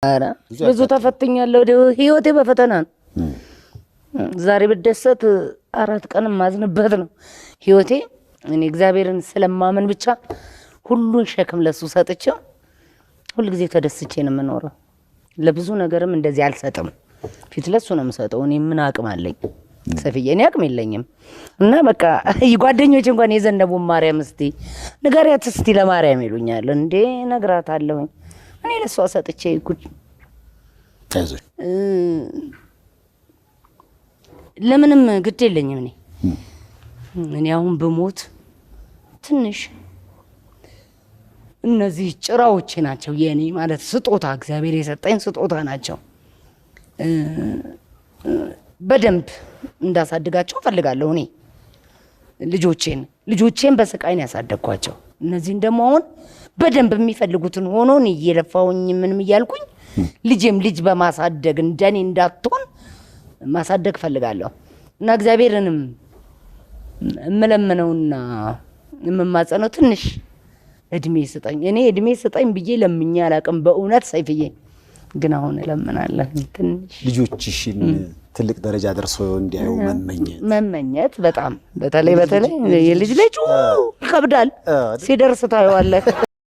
አረ ብዙ ተፈትኛለሁ። ህይወቴ በፈተና ነው። ዛሬ በደሰት 4 ቀን ማዝንበት ነው ህይወቴ። እኔ እግዚአብሔርን ስለማመን ብቻ ሁሉን ሸክም ለሱ ሰጥቼው ሁሉ ጊዜ ተደስቼ ነው የምኖረው። ለብዙ ነገርም እንደዚህ አልሰጥም። ፊት ለሱ ነው የምሰጠው። እኔ ምን አቅም አለኝ? ሰፊዬ እኔ አቅም የለኝም። እና በቃ ጓደኞቼ እንኳን የዘነቡ ማርያም እስቲ ንገሪያት እስቲ ለማርያም ይሉኛል። እንዴ ነግራታለሁ። እኔ ለሷ ሰጥቼ ጉድ ታዘ ለምንም ግድ የለኝም። እኔ አሁን በሞት ትንሽ እነዚህ ጭራዎቼ ናቸው የኔ ማለት ስጦታ እግዚአብሔር የሰጠኝ ስጦታ ናቸው። በደንብ እንዳሳድጋቸው ፈልጋለሁ። እኔ ልጆቼን በስቃይ ነው ያሳደግኳቸው። እነዚህን ደግሞ አሁን በደንብ የሚፈልጉትን ሆኖ ነው እየለፋውኝ ምንም እያልኩኝ ልጄም ልጅ በማሳደግ እንደኔ እንዳትሆን ማሳደግ ፈልጋለሁ። እና እግዚአብሔርንም እምለምነውና እምማጸነው ትንሽ እድሜ ስጠኝ። እኔ እድሜ ስጠኝ ብዬ ለምኜ አላቅም በእውነት ሰይፍዬ። ግን አሁን እለምናለሁ ትንሽ ልጆችሽን ትልቅ ደረጃ ደርሰው እንዲያዩ መመኘት በጣም በተለይ የልጅ ልጅ ይከብዳል። ሲደርስ ታየዋለህ።